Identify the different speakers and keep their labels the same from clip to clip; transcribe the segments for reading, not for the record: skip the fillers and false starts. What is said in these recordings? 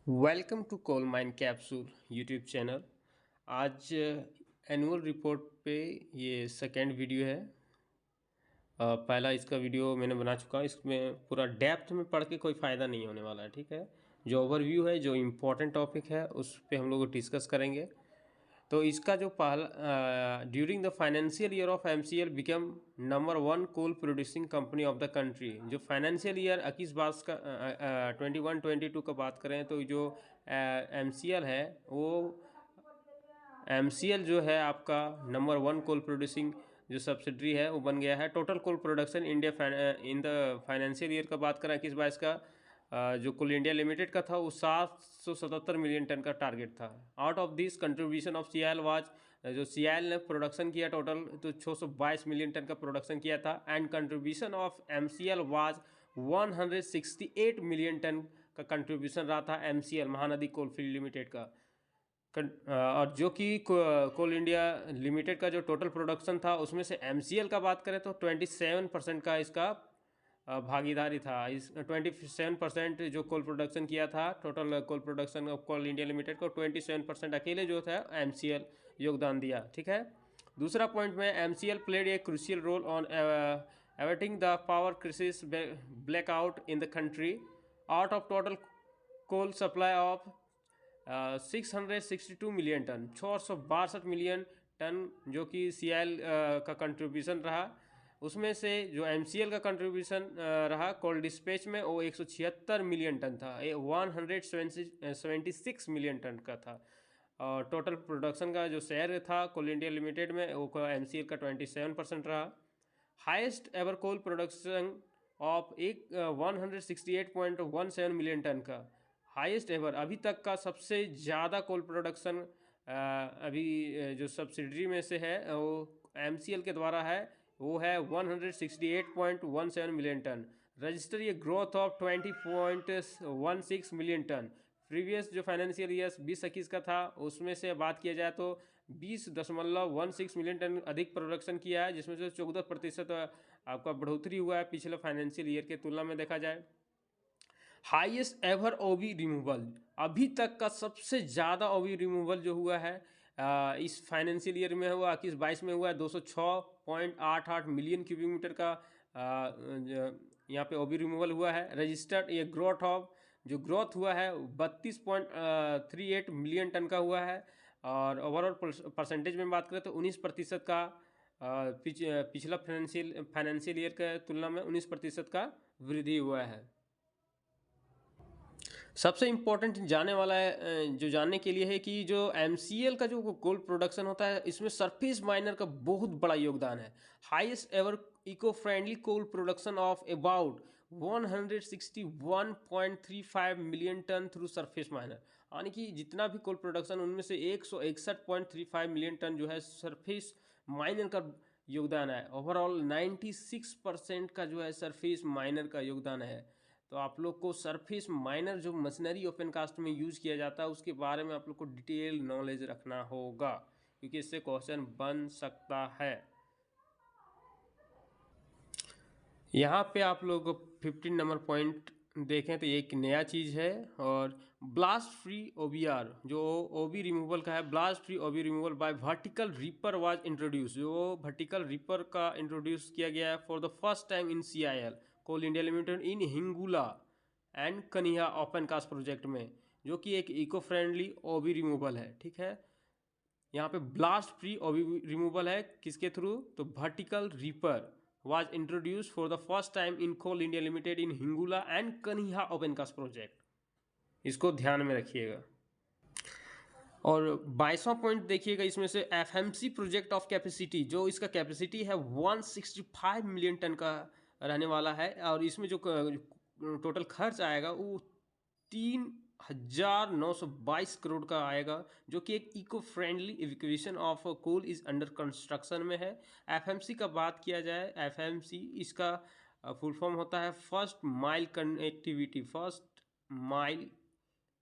Speaker 1: Welcome to coal mine capsule YouTube channel. आज annual report पे ये सेकेंड वीडियो है। पहला इसका वीडियो मैंने बना चुका, इसमें पूरा डेप्थ में पढ़ के कोई फ़ायदा नहीं होने वाला है। ठीक है, जो ओवरव्यू है, जो इम्पोर्टेंट टॉपिक है, उस पे हम लोग डिस्कस करेंगे। तो इसका जो पहला, during the financial year of MCL become number 1 coal producing company of the country. जो फाइनेंशियल ईयर 21-22 का 21-22 का बात करें तो जो एमसीएल है वो एमसीएल जो है आपका नंबर 1 कोल प्रोड्यूसिंग जो सब्सिडरी है वो बन गया है। Total coal production India in the financial year का बात करें 21-22 का, जो कोल इंडिया लिमिटेड का था वो 777 मिलियन टन का टारगेट था। Out of this contribution of CIL was, जो सीआईएल ने प्रोडक्शन किया टोटल तो 622 मिलियन टन का प्रोडक्शन किया था। And contribution of MCL was 168 million ton का कंट्रीब्यूशन रहा था एमसीएल महानदी कोलफील्ड लिमिटेड का। और जो कि कोल इंडिया लिमिटेड का जो टोटल प्रोडक्शन था उसमें से एमसीएल का बात करें तो 27% का इसका भागीदारी था। इस 27% जो कोल प्रोडक्शन किया था, total coal production of Coal India Limited को 27% अकेले जो था एमसीएल योगदान दिया। ठीक है, दूसरा पॉइंट में MCL played a crucial role on averting the power crisis blackout in the country. Out of total coal supply of 662 million tonne, 662 million tonne जो कि सीआईएल का कंट्रीब्यूशन रहा, उसमें से जो एमसीएल का कंट्रीब्यूशन रहा कोल डिस्पैच में वो 176 मिलियन टन था, 176 मिलियन टन का था। और टोटल प्रोडक्शन का जो शेयर था कोल इंडिया लिमिटेड में वो एमसीएल का 27% रहा। Highest ever coal production of 168.17 million ton का, हाईएस्ट एवर अभी तक का सबसे ज़्यादा कोल प्रोडक्शन अभी जो सब्सिडरी में से है वो एमसीएल के द्वारा है, वो है 168.17 मिलियन टन। रजिस्टर ये growth of 20.16 million ton. Previous जो फाइनेंशियल ईयर 20-21 का था उसमें से बात किया जाए तो 20.16 मिलियन टन अधिक प्रोडक्शन किया है, जिसमें से 14% आपका बढ़ोतरी हुआ है पिछले फाइनेंशियल ईयर के तुलना में देखा जाए। हाईएस्ट एवर ओबी रिमूवल, अभी तक का सबसे ज़्यादा ओबी रिमूवल जो हुआ है इस फाइनेंशियल ईयर में हुआ 21-22 में हुआ है 206.88 मिलियन क्यूबिक मीटर का यहाँ पे ओबी रिमूवल हुआ है। रजिस्टर्ड ये ग्रोथ हुआ है 32.38 मिलियन टन का हुआ है। और ओवरऑल परसेंटेज में बात करें तो 19% का पिछला फाइनेंशियल ईयर के तुलना में 19% का वृद्धि हुआ है। सबसे इम्पोर्टेंट जाने वाला है जो जानने के लिए है कि जो एमसीएल का जो कोल प्रोडक्शन होता है इसमें सरफेस माइनर का बहुत बड़ा योगदान है। Highest ever eco friendly coal production of about 161.35 million ton through surface miner, यानी कि जितना भी कोल प्रोडक्शन उनमें से 161.35 मिलियन टन जो है सरफेस माइनर का योगदान है। ओवरऑल 96% का जो है सरफेस माइनर का योगदान है। तो आप लोग को सरफेस माइनर जो मशीनरी ओपन कास्ट में यूज़ किया जाता है उसके बारे में आप लोग को डिटेल नॉलेज रखना होगा, क्योंकि इससे क्वेश्चन बन सकता है। यहाँ पे आप लोग 15 नंबर पॉइंट देखें तो ये एक नया चीज़ है। और ब्लास्ट फ्री ओबीआर जो ओबी रिमूवल का है, blast free OB removal by vertical ripper was introduce, जो वर्टिकल रीपर का इंट्रोड्यूस किया गया है for the first time in CIL Coal India Limited in Hingula and Kanhia open cast project में, जो कि एक इको फ्रेंडली ओबी रिमूवल है। ठीक है, यहाँ पे ब्लास्ट फ्री ओबी रिमूवल है किसके थ्रू, तो vertical reaper was introduced for the first time in Coal India Limited in Hingula and Kaniha open cast project, इसको ध्यान में रखिएगा। और 22वां पॉइंट देखिएगा, इसमें से एफएमसी प्रोजेक्ट ऑफ कैपेसिटी, जो इसका कैपेसिटी है 165 मिलियन टन का रहने वाला है। और इसमें जो टोटल खर्च आएगा वो 3,922 करोड़ का आएगा, जो कि एक eco friendly evacuation of coal is under construction में है। एफएमसी का बात किया जाए, एफएमसी इसका फुल फॉर्म होता है first mile connectivity, first mile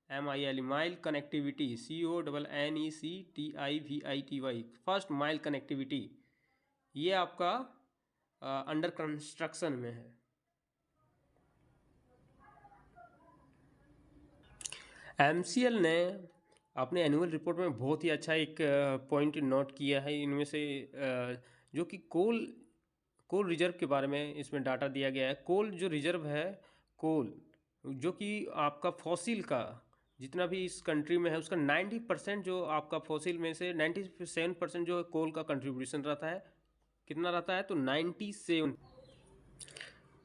Speaker 1: MIL mile connectivity, CONNECTIVITY, first mile connectivity, ये आपका अंडर कंस्ट्रक्शन में है। एमसीएल ने अपने एनुअल रिपोर्ट में बहुत ही अच्छा एक पॉइंट नोट किया है। इनमें से जो कि कोल रिजर्व के बारे में इसमें डाटा दिया गया है। कोल जो रिजर्व है, कोल जो कि आपका फॉसिल का जितना भी इस कंट्री में है उसका 90% जो आपका फॉसिल में से 97% जो कोल का कंट्रीब्यूशन रहता है। कितना रहता है? तो 97।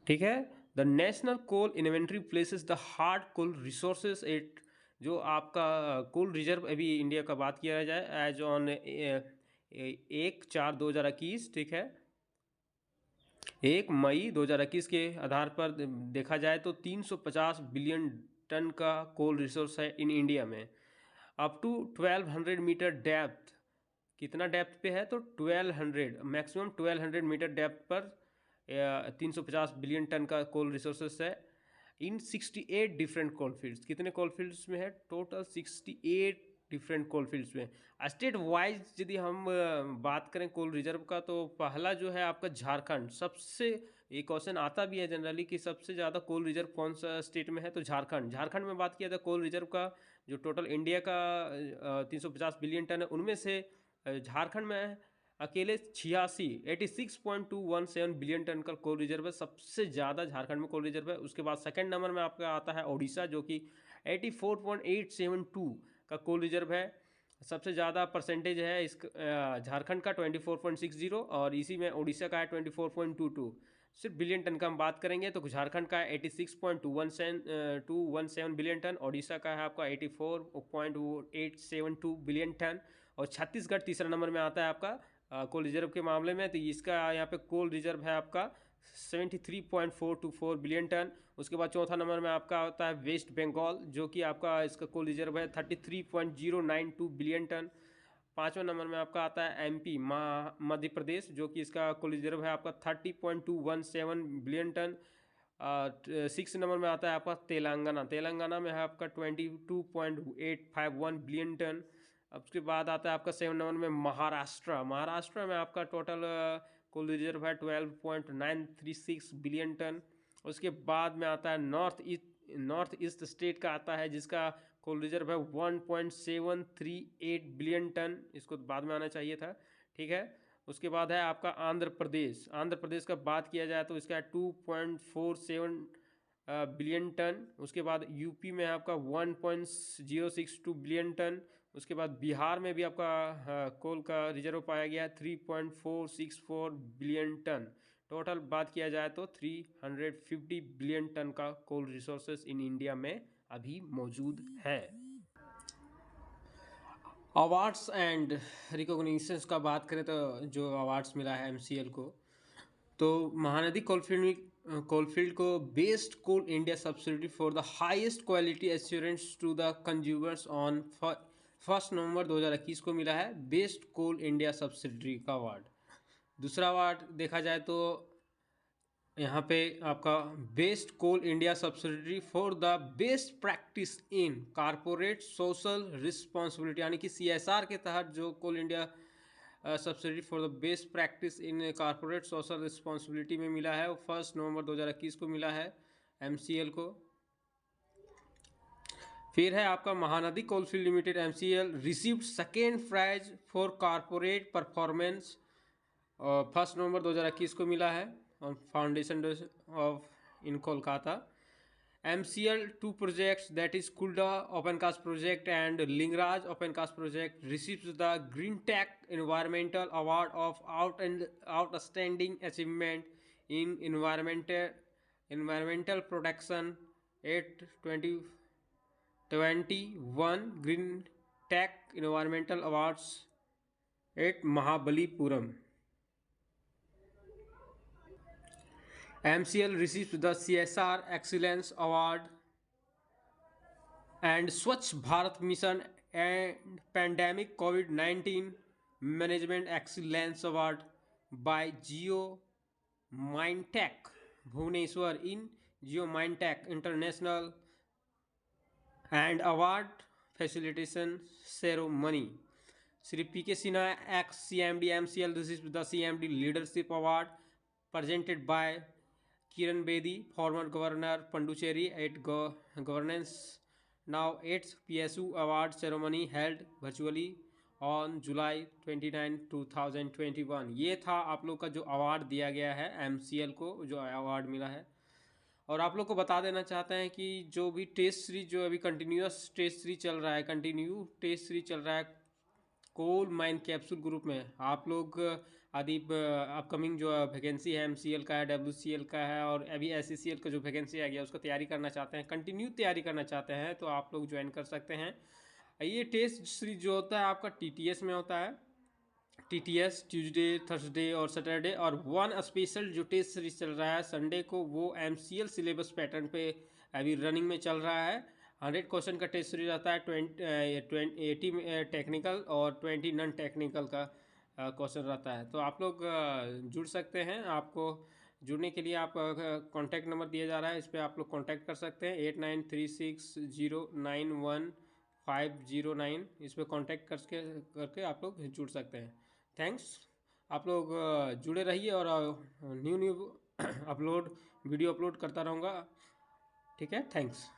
Speaker 1: ठीक है। The national coal inventory places the hard coal resources at, जो आपका कोल रिजर्व अभी इंडिया का बात किया जाए एज ऑन 1/4/2021, ठीक है, 1 मई 2021 के आधार पर देखा जाए तो 350 बिलियन टन का कोल रिसोर्स है इन इंडिया में। अप टू 1200 मीटर डेप्थ, कितना डेप्थ पे है? तो 1200, मैक्सिमम 1200 मीटर डेप्थ पर 350 बिलियन टन का कोल रिसोर्सेस है इन 68 डिफरेंट कोल फील्ड्स। कितने कोल फील्ड्स में है? टोटल 68 डिफरेंट कोल फील्ड्स में। स्टेट वाइज यदि हम बात करें कोल रिजर्व का, तो पहला जो है आपका झारखंड। सबसे, ये क्वेश्चन आता भी है जनरली कि सबसे ज़्यादा कोल रिजर्व कौन सा स्टेट में है, तो झारखंड। झारखंड में बात किया था कोल रिजर्व का, जो टोटल इंडिया का 350 बिलियन टन है उनमें से झारखंड में अकेले 86.2117 बिलियन टन का कोल रिजर्व है। सबसे ज़्यादा झारखंड में कोल रिजर्व है। उसके बाद सेकंड नंबर में आपका आता है उड़ीसा, जो कि 84.872 का कोल रिजर्व है। सबसे ज़्यादा परसेंटेज है इस झारखंड का 24.60, और इसी में उड़ीसा का है 24.22। सिर्फ बिलियन टन का हम बात करेंगे तो झारखंड का 86.217 बिलियन टन, उड़ीसा का है आपका 84.872 बिलियन टन, और छत्तीसगढ़ तीसरा नंबर में आता है आपका कोल रिजर्व के मामले में। तो इसका यहाँ पे कोल रिजर्व है आपका 73.424 बिलियन टन। उसके बाद चौथा नंबर में आपका होता है वेस्ट बंगाल, जो कि आपका इसका कोल रिजर्व है 33.092 बिलियन टन। पाँचवें नंबर में आपका आता है एमपी, मध्य प्रदेश, जो कि इसका कुल रिजर्व है आपका 30.217 बिलियन टन। सिक्स नंबर में आता है आपका तेलंगाना। तेलंगाना में है आपका 22.851 बिलियन टन। अब उसके बाद आता है आपका सेवन नंबर में महाराष्ट्र। महाराष्ट्र में आपका टोटल कुल रिजर्व है 12.936 बिलियन टन। उसके बाद में आता है नॉर्थ ईस्ट स्टेट का आता है, जिसका कोल रिजर्व है 1.738 बिलियन टन। इसको बाद में आना चाहिए था, ठीक है। उसके बाद है आपका आंध्र प्रदेश। आंध्र प्रदेश का बात किया जाए तो इसका 2.47 बिलियन टन। उसके बाद यूपी में आपका 1.062 बिलियन टन। उसके बाद बिहार में भी आपका कोल का रिजर्व पाया गया 3.464 बिलियन टन। टोटल बात किया जाए तो 350 बिलियन टन का कोल रिसोर्सेज इन इंडिया में अभी मौजूद है। अवार्ड्स एंड रिकॉग्निशंस का बात करें तो जो अवार्ड्स मिला है एमसीएल को, तो महानदी कोलफील्ड को best Coal India subsidy for the highest quality assurance to the consumers on 1 November 2021 को मिला है बेस्ट कोल इंडिया सब्सिडी का अवार्ड। दूसरा अवार्ड देखा जाए तो यहाँ पे आपका best Coal India subsidiary for the best practice in corporate social responsibility, यानी कि सीएसआर के तहत जो Coal India subsidy for the best practice in corporate social responsibility में मिला है, वो 1 नवंबर 2021 को मिला है एमसीएल को। फिर है आपका Mahanadi coalfield limited MCL received second prize for corporate performance, 1 November 2021 को मिला है on foundation of in Kolkata. MCL 2 projects, that is Kulda open cast project and Lingraj open cast project, receives the Green Tech Environmental Award of outstanding achievement in environmental protection at 2021 Green Tech Environmental Awards at Mahabalipuram. MCL receives the CSR Excellence Award and Swachh Bharat Mission and Pandemic COVID-19 Management Excellence Award by Geo Mindtech Bhubaneswar in Geo Mindtech International and Award Facilitation Ceremony. Shri P.K. Sinha ex-CMD MCL receives the CMD Leadership Award presented by Kiran Bedi, former Governor Pondicherry at Governance now 8th PSU award ceremony held virtually on July 29, 2021। ये था आप लोग का जो award दिया गया है, MCL को जो अवार्ड मिला है। और आप लोग को बता देना चाहते हैं कि जो भी टेस्ट सीरीज जो अभी कंटिन्यूस टेस्ट सीरीज चल रहा है, कंटिन्यू टेस्ट सीरीज चल रहा है कोल माइन कैप्सूल ग्रुप में, आप लोग आदि अपकमिंग जो वैकेंसी है MCL का है, WCL का है, और अभी SCCL का जो वैकेंसी आ गया उसका तैयारी करना चाहते हैं, कंटिन्यू तैयारी करना चाहते हैं, तो आप लोग ज्वाइन कर सकते हैं। ये टेस्ट सीरीज जो होता है आपका TTS में होता है, TTS ट्यूसडे, थर्सडे और सैटरडे। और वन स्पेशल जो टेस्ट सीरीज चल रहा है संडे को, वो MCL सिलेबस पैटर्न पे अभी रनिंग में चल रहा है। 100 क्वेश्चन का टेस्ट सीरीज आता है, 80 टेक्निकल और 20 नॉन टेक्निकल का क्वेश्चन रहता है। तो आप लोग जुड़ सकते हैं। आपको जुड़ने के लिए आप कॉन्टैक्ट नंबर दिया जा रहा है, इस पर आप लोग कॉन्टैक्ट कर सकते हैं, 8936091509। इस पर कॉन्टैक्ट करके आप लोग जुड़ सकते हैं। थैंक्स। आप लोग जुड़े रहिए और new new upload video upload करता रहूँगा। ठीक है, थैंक्स।